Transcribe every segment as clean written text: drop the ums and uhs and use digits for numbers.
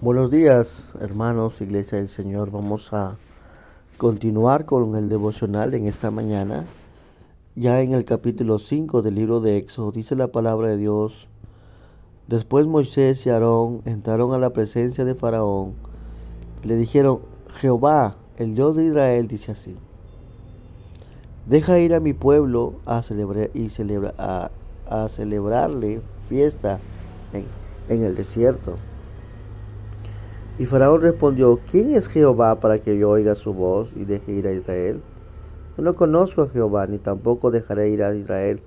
Buenos días, hermanos, Iglesia del Señor. Vamos a continuar con el devocional en esta mañana. Ya en el capítulo 5 del libro de Éxodo dice la palabra de Dios. Después Moisés y Aarón entraron a la presencia de Faraón. Le dijeron: Jehová, el Dios de Israel, dice así: deja ir a mi pueblo a celebrarle fiesta en, en el desierto. Y Faraón respondió: ¿Quién es Jehová para que yo oiga su voz y deje ir a Israel? Yo no conozco a Jehová, ni tampoco dejaré ir a Israel.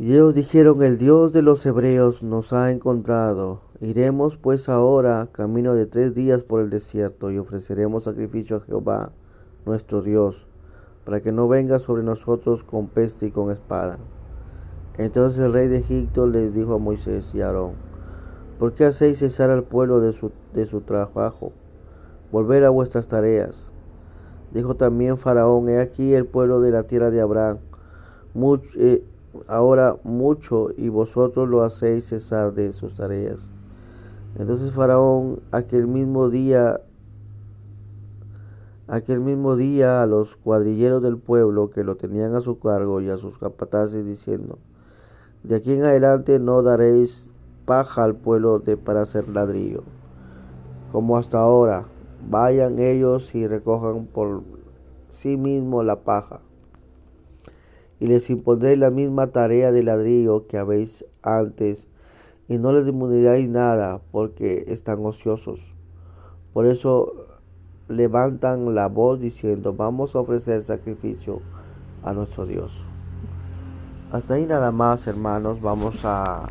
Y ellos dijeron: el Dios de los hebreos nos ha encontrado. Iremos pues ahora camino de 3 días por el desierto, y ofreceremos sacrificio a Jehová nuestro Dios, para que no venga sobre nosotros con peste y con espada. Entonces el rey de Egipto les dijo a Moisés y a Aarón: ¿por qué hacéis cesar al pueblo de su trabajo? Volver a vuestras tareas. Dijo también Faraón: he aquí el pueblo de la tierra de Abraham, ahora mucho, y vosotros lo hacéis cesar de sus tareas. Entonces Faraón aquel mismo día a los cuadrilleros del pueblo que lo tenían a su cargo y a sus capataces, diciendo: de aquí en adelante no daréis paja al pueblo para hacer ladrillo, como hasta ahora. Vayan ellos y recojan por sí mismos la paja, y les impondréis la misma tarea de ladrillo que habéis antes, y no les disminuiréis nada, porque están ociosos. Por eso levantan la voz diciendo: vamos a ofrecer sacrificio a nuestro Dios. Hasta ahí nada más, hermanos. Vamos a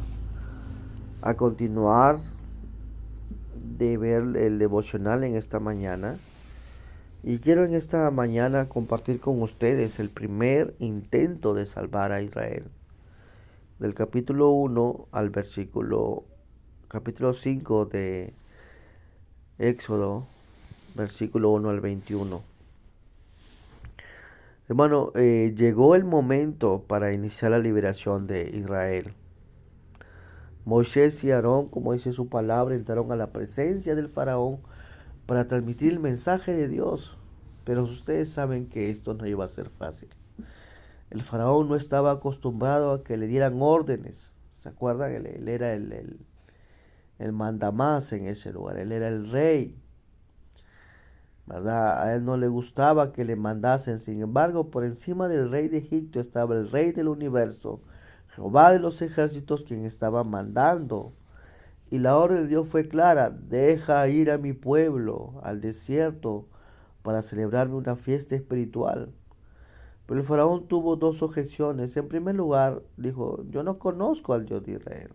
continuar de ver el devocional en esta mañana. Y quiero en esta mañana compartir con ustedes el primer intento de salvar a Israel. Del capítulo 1 al capítulo 5 de Éxodo, versículo 1 al 21. Hermano, llegó el momento para iniciar la liberación de Israel. Moisés y Aarón, como dice su palabra, entraron a la presencia del faraón para transmitir el mensaje de Dios. Pero ustedes saben que esto no iba a ser fácil. El faraón no estaba acostumbrado a que le dieran órdenes. ¿Se acuerdan? Él era el mandamás en ese lugar. Él era el rey, ¿verdad? A él no le gustaba que le mandasen. Sin embargo, por encima del rey de Egipto estaba el rey del universo, Jehová de los ejércitos, quien estaba mandando. Y la orden de Dios fue clara: deja ir a mi pueblo al desierto para celebrarme una fiesta espiritual. Pero el faraón tuvo dos objeciones. En primer lugar, dijo: yo no conozco al Dios de Israel.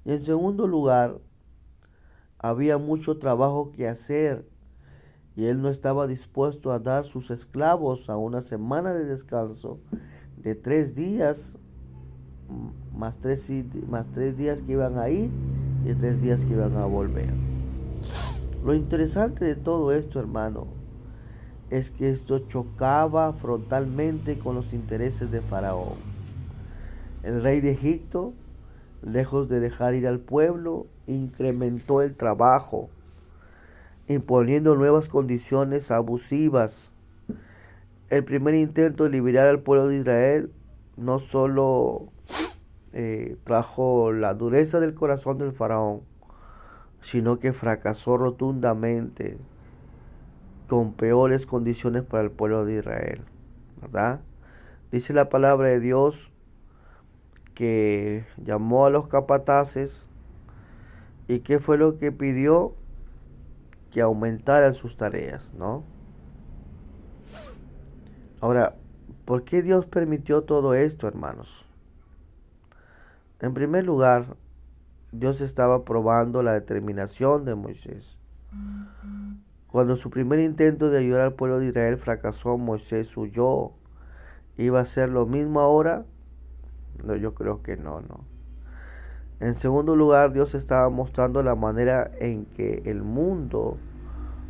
Y en segundo lugar, había mucho trabajo que hacer, y él no estaba dispuesto a dar sus esclavos a una semana de descanso de 3 días, más tres días que iban a ir y 3 días que iban a volver. Lo interesante de todo esto, hermano, es que esto chocaba frontalmente con los intereses de Faraón. El rey de Egipto, lejos de dejar ir al pueblo, incrementó el trabajo, imponiendo nuevas condiciones abusivas. El primer intento de liberar al pueblo de Israel no solo trajo la dureza del corazón del faraón, sino que fracasó rotundamente, con peores condiciones para el pueblo de Israel, ¿verdad? Dice la palabra de Dios que llamó a los capataces, y ¿qué fue lo que pidió? Que aumentaran sus tareas, ¿no? Ahora, ¿por qué Dios permitió todo esto, hermanos? En primer lugar, Dios estaba probando la determinación de Moisés. Cuando su primer intento de ayudar al pueblo de Israel fracasó, Moisés huyó. ¿Iba a ser lo mismo ahora? No, yo creo que no. En segundo lugar, Dios estaba mostrando la manera en que el mundo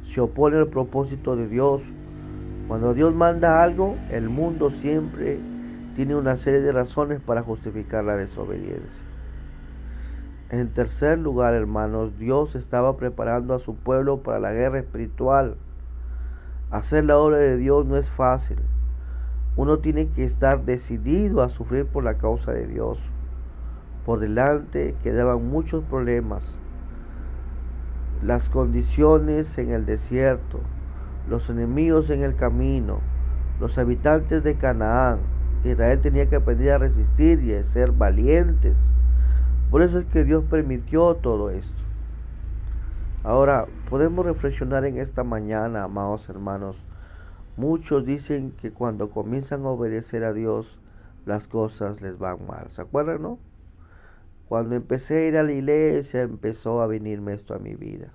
se opone al propósito de Dios. Cuando Dios manda algo, el mundo siempre tiene una serie de razones para justificar la desobediencia. En tercer lugar, hermanos, Dios estaba preparando a su pueblo para la guerra espiritual. Hacer la obra de Dios no es fácil. Uno tiene que estar decidido a sufrir por la causa de Dios. Por delante quedaban muchos problemas. Las condiciones en el desierto, los enemigos en el camino, los habitantes de Canaán. Israel tenía que aprender a resistir y a ser valientes. Por eso es que Dios permitió todo esto. Ahora, podemos reflexionar en esta mañana, amados hermanos. Muchos dicen que cuando comienzan a obedecer a Dios, las cosas les van mal. ¿Se acuerdan, no? Cuando empecé a ir a la iglesia, empezó a venirme esto a mi vida.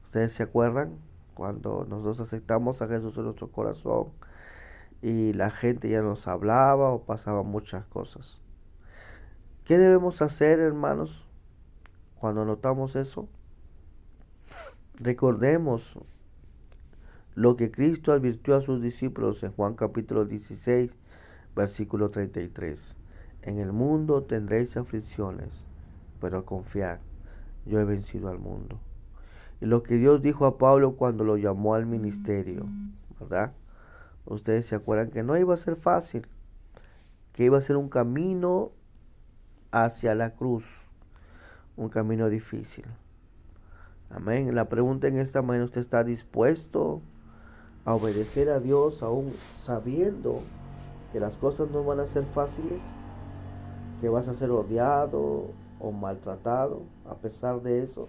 ¿Ustedes se acuerdan? Cuando nosotros aceptamos a Jesús en nuestro corazón y la gente ya nos hablaba o pasaban muchas cosas. ¿Qué debemos hacer, hermanos, cuando notamos eso? Recordemos lo que Cristo advirtió a sus discípulos en Juan capítulo 16, versículo 33. En el mundo tendréis aflicciones, pero confiad, yo he vencido al mundo. Y lo que Dios dijo a Pablo cuando lo llamó al ministerio, ¿verdad? Ustedes se acuerdan que no iba a ser fácil, que iba a ser un camino hacia la cruz, un camino difícil. Amén. La pregunta en esta mañana: ¿usted está dispuesto a obedecer a Dios aún sabiendo que las cosas no van a ser fáciles? ¿Que vas a ser odiado o maltratado a pesar de eso?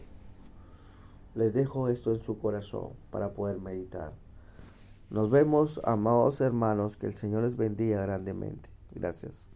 Les dejo esto en su corazón para poder meditar. Nos vemos, amados hermanos, que el Señor les bendiga grandemente. Gracias.